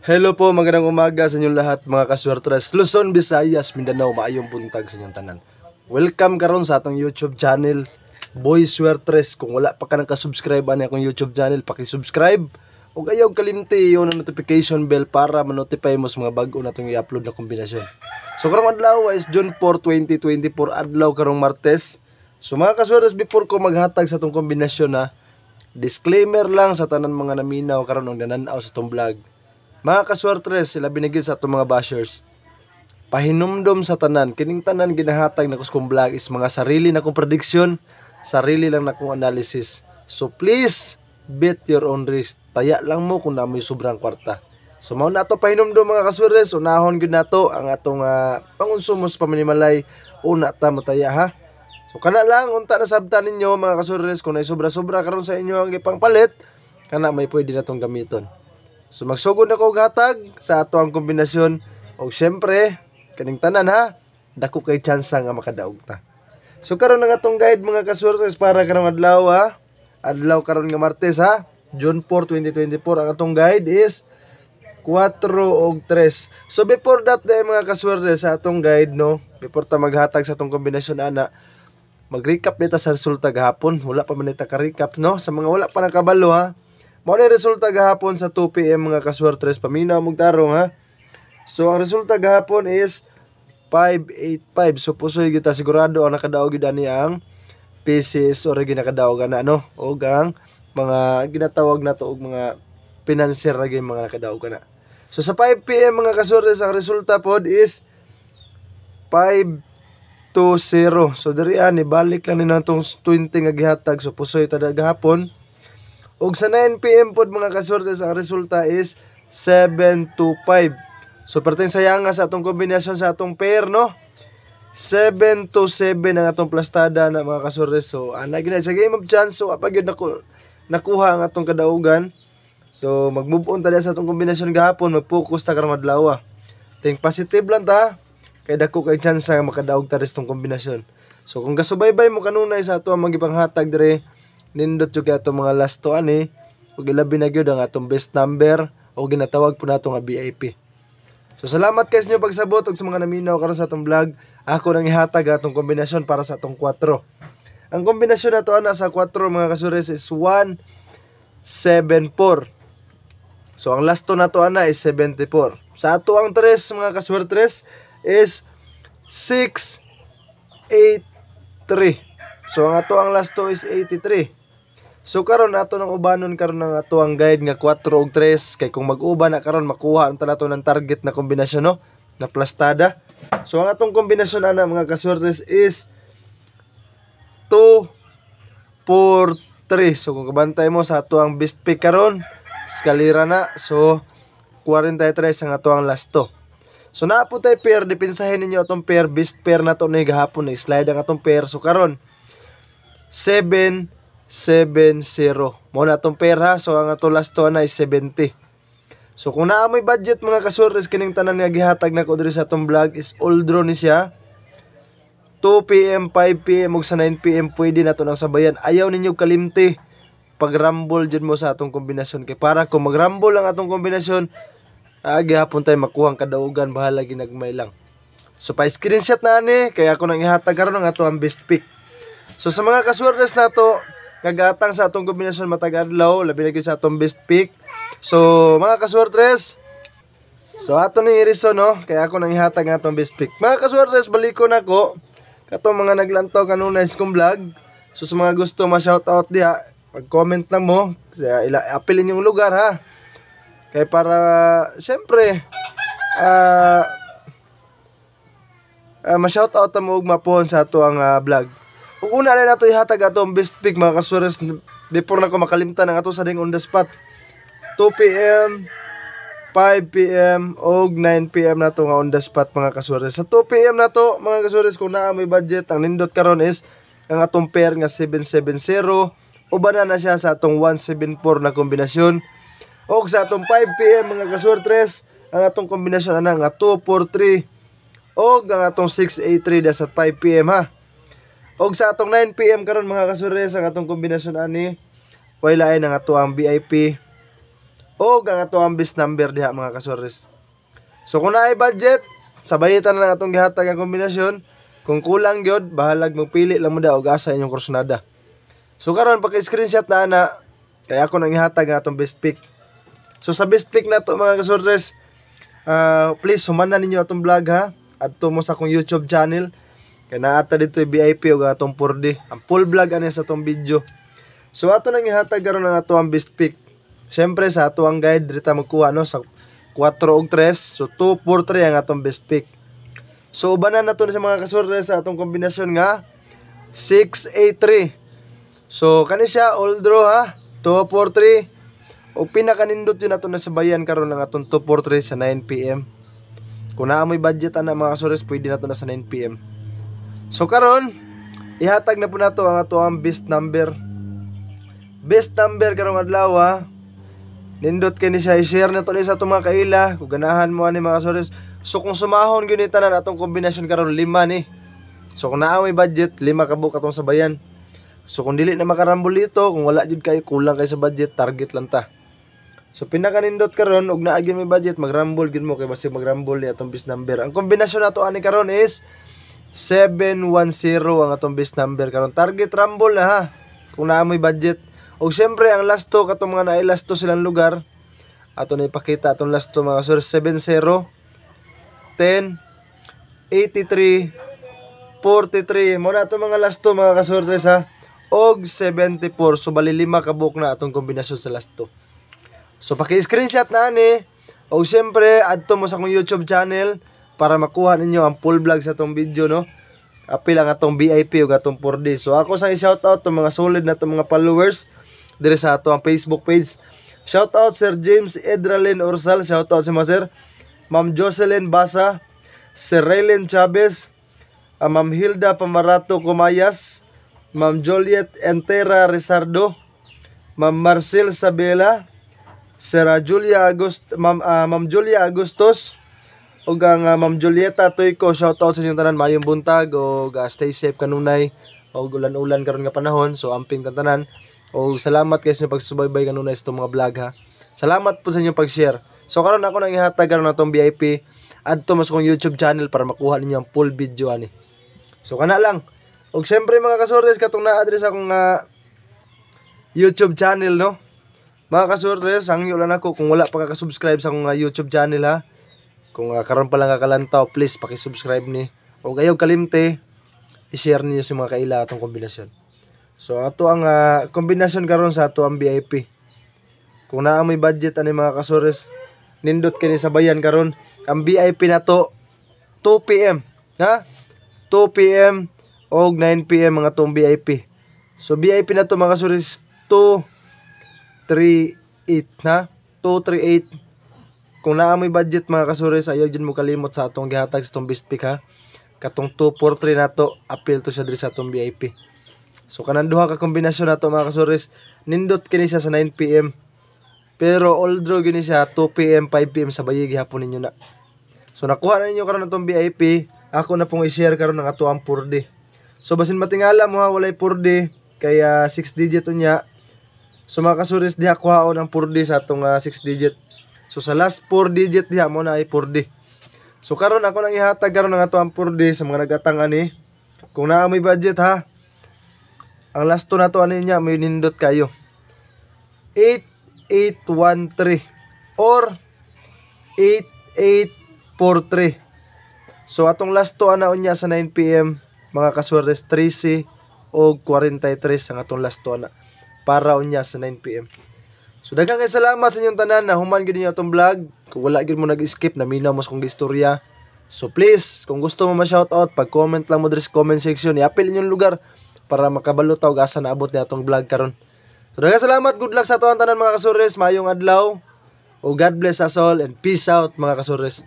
Hello po, magandang umaga sa inyong lahat mga kaswertres. Luzon, Visayas, Mindanao, maayong buntag sa inyong tanan. Welcome karon sa atong YouTube channel, Boy Swertres. Kung wala pa ka nakasubscribe ani akong YouTube channel, paki-subscribe ug ayaw kalimti yung notification bell para ma-notify mo sa mga bago natong i-upload na kombinasyon. So karong adlaw is June 4, 2024, adlaw karong Martes. So mga kaswertres, before ko maghatag sa atong kombinasyon na disclaimer lang sa tanan mga naminaw karon og nananaw sa atong vlog. Mga kaswertres, sila binigyan sa itong mga bashers. Pahinumdom sa tanan. Kining tanan ginahatag na kuskong vlog is mga sarili na kong prediction, sarili lang na kong analysis. So please, bet your own risk. Taya lang mo kung namoy sobrang kwarta. So mao na ito pahinumdom mga kaswertres. Unahon yun na ito ang atong pangonsumo sa pamanimalay. Una ta mo taya ha. So kana lang, unta na sabtan ninyo mga kaswertres. Kung na sobra-sobra karon sa inyo ang ipangpalit, kana may pwede na itong gamiton. So magsugod na ko gatag sa ato ang kombinasyon o syempre kaning tanan ha dako kay chance nga makadaog ta. So karon nga atong guide mga kaswertres para karong adlaw ha. Adlaw karon nga Martes ha. June 4, 2024 ang atong guide is 4 og 3. So before that mga kaswertres sa atong guide no, before ta maghatag sa atong kombinasyon ana, mag-recap nita sa resulta gahapon. Wala pa man nita ka-recap no sa mga wala pa nakabalo ha. Mao ni resulta gahapon sa 2 PM mga kaswertres, paminaw mong tarong ha. So ang resulta gahapon is 585. So pusoy kita sigurado ang nakadaog gid ani ang PCS or ginakadaog ana no o ang mga ginatawag nato og mga financier ra gyud mga nakadaog ana. So sa 5 PM mga kaswertres ang resulta pod is 520. So diri ani balik lang ni natong 20 nga gihatag. So pusoy ta gahapon. Ug sa 9 PM pod mga kaswertres ang resulta is 725. So perting sayang nga sa atong kombinasyon sa atong pair no. 727 ang atong plastada na mga kaswertres. So ana gina sa game of chance so apag yun nakuha ang atong kadaugan. So mag-move on ta sa atong kombinasyon gahapon, mag-focus ta karong adlaw. Think positive lang ta kay dako kay chance nga makadaog ta restong kombinasyon. So kung gasubaybay mo kanunay sa ato ang magipanghatag dire, nindot yung atong mga last to ani ug ilabi na gyud ang atong best number o ginatawag po nato nga VIP. So salamat kay sa inyo pagsabot ug sa mga naminaw karon sa atong vlog. Ako nang ihatag atong kombinasyon para sa atong 4. Ang kombinasyon nato ana sa 4 mga kaswertres is 174. So ang last to nato ana is 74. Sa ato ang 3 mga kaswertres is 683. So ang ato ang last to is 83. So karon ato nang ubanon karon ng ato ang guide nga 4 ug 3 kay kung mag-uban na karon makuha ang nato ng target na kombinasyon no na plastada. So ang atong kombinasyon ana mga kaswertres is 2 4 3. So kung kabantay mo sa ato ang best pick karon, eskalera na. So 43 ang ato ang last to. So naa po tay pair, depensahin ninyo atong pair, best pair nato ni gahapon na slide ang atong pair. So karon 770. Mo na itong pera. So ang ato last to na is 70. So kung naa may budget mga kaswertres kining tanan nga gihatag na ko diri sa atong vlog is all draw ni siya. 2 PM, 5 PM ug sa 9 PM pwede nato nang sabayan. Ayaw ninyo kalimti pag-rumble jud mo sa atong kombinasyon kay para kung mag-rumble ang atong kombinasyon gihapon tay makuha ang kadaugan, bahala ginagmay lang. So pa screenshot na ani kay ako nang ihatag karon ang ato ang best pick. So sa mga kaswertres nato kagatang sa atong kombinasyon matag adlaw, labi na gyud sa atong best pick. So mga kaswertres, so ato ni reason no kay ako nang ihatag ang atong best pick. Mga kaswertres, baliko nako katong mga naglantaw kanunay sa kong vlog. So sa mga gusto ma-shoutout diha, mag-comment lang mo, apilin yung lugar ha. Kay para syempre ma-shoutout mo ug mapuhon sa ato ang vlog. Ug una na nato ihatag atong best pick mga kaswertres before na ko makalimtan ang ato sa ding on the spot. 2 PM, 5 PM ug 9 PM nato nga on the spot mga kaswertres. Sa 2 PM nato mga kaswertres kung naa may budget ang nindot karon is ang atong pair nga 770 uban na siya sa atong 174 na kombinasyon. Ug sa atong 5 PM mga kaswertres ang atong kombinasyon ana nga 243 ug ang atong 683 sa 5 PM ha. Og sa atong 9 PM karon mga kaswertres ang atong kombinasyon ani way lain ang ato ang VIP o ang ato ang best number diha mga kasores. So kung naay budget, sabayitan na lang atong gihatag ang kombinasyon. Kung kulang gyud, bahalag magpili lang mo da og asa inyong kursunada. So karon pagka-screenshot na ana, kaya ako nang ihatag ang atong best pick. So sa best pick na to mga kasores, please humanan ninyo atong vlog ha. Adto mo sa akong YouTube channel. Kaya naata dito VIP o atong 4D. Ang full vlog ani sa atong video. So ato nang ihatag karon ang ato ang best pick. Siyempre sa ato ang guide dito magkuha no sa 4 ug 3. So 2, 4, 3 ang atong best pick. So ubanan na to sa mga kasores sa atong kombinasyon nga 6, 8, 3. So kani siya all draw ha. 2, 4, 3. O pinakanindot yun nato na sabayan karon ang atong 2, 4, 3 sa 9 PM. Kung naa mo'y budget ana mga kasores, pwede nato na sa 9 PM. So karon, ihatag na po nato ang ato ang best number. Best number karong adlaw ha. Nindot kini siya, i-share na to ni sa atong mga kaila. Kung ganahan mo ani mga kasores. So kung sumahon gyud ni tanan atong kombinasyon karon 5 ni. So kung naa mo'y budget, 5 ka buok atong sabayan. So kung dili na makarambol dito, kung wala jud kay kulang kay sa budget, target lang ta. So pinakanindot karon og naa gyud may budget, magrambol gyud mo kay basi magrambol ni atong best number. Ang kombinasyon nato ani karon is 710 ang atong best number karon. Target rumble na ha. Kung naa mo'y budget. Og syempre ang last 2 katong mga naay last 2 silang lugar. Ato na ipakita atong last 2 mga sir, 70 10 83 43 mo na atong mga last 2 mga kasortes ha. Og 74. So bali 5 ka buok na atong kombinasyon sa last 2. So paki-screenshot na ani. Og syempre adto mo sa akong YouTube channel para makuha ninyo ang full vlog sa atong video no. Apil ang atong VIP ug atong 4D. So ako sang i-shoutout tong mga solid na tong mga followers dire sa ato ang Facebook page. Shoutout Sir James Edralin Orsal, shoutout sa mga sir. Ma'am Jocelyn Basa, Sir Raylen Chavez, Ma'am Hilda Pamarato Comayas, Ma'am Juliet Entera Rizardo, Ma'am Marcel Sabela, Sir Ma'am Julia Agustos, ug ang Ma'am Julieta Toyko. Shoutout sa inyong tanan, mayong buntag ug stay safe kanunay og ulan-ulan karon nga panahon. So amping tanan. O salamat kayo sa pagsubaybay kanunay sa mga vlog ha. Salamat po sa inyong pag-share. So karon ako nang ihatag karon natong VIP adto mo sa akong YouTube channel para makuha ninyo ang full video ani. So kana lang. Og syempre mga kasortes katong na-address akong YouTube channel no. Mga kasortes, hangyo lang ako kung wala pa ka subscribe sa akong YouTube channel ha. Kung karon pa lang kakalantaw, please paki-subscribe ni. O ayaw kalimte, i-share niyo sa mga kaila atong kombinasyon. So ato ang kombinasyon karon sa ato ang VIP. Kung naa may budget ani mga kasores, nindot kini sa bayan karon. Ang VIP na to 2 PM, ha? 2 PM og 9 PM mga tong VIP. So VIP na to mga kasores 238 ha? 238. Kung naa may budget mga kasores, ayaw dyan mo kalimot sa atong gihatag sa atong best pick ha. Katong 243 na to, appeal to siya diri sa atong VIP. So kanang duha ka kombinasyon nato mga kasores, nindot kini siya sa 9 PM. Pero all draw gini siya 2 PM, 5 PM sa bayig gihapon ninyo na. So nakuha na ninyo karon atong VIP, ako na pong i-share karon ng ato ang 4D. So basin matingala mo ha, walay 4D kaya 6 digit unya. So mga kasores diha kuhaon ang 4D sa atong 6 digit. So sa last 4 digit diha mo na ay 4D. So karon ako nang ihatag karon ng ato ang 4D sa mga nagatang ani. Kung naa may budget ha. Ang last 2 na to ano niya, may nindot kayo. 8813 or 8843. So atong last 2 ana unya sa 9 PM mga kaswertes 13 o 43 ang atong last 2 ana para unya sa 9 PM. So daghang kay salamat sa inyong tanan na human gid niyo atong vlog. Kung wala gid mo nag-skip na minaw mo sa kong istorya. So please, kung gusto mo ma-shoutout, pag-comment lang mo diri sa comment section, i-apil inyong lugar para makabalo taw asa naabot ni atong vlog karon. So daghang salamat, good luck sa ato ang tanan mga kasores, mayong adlaw. O God bless us all and peace out mga kasores.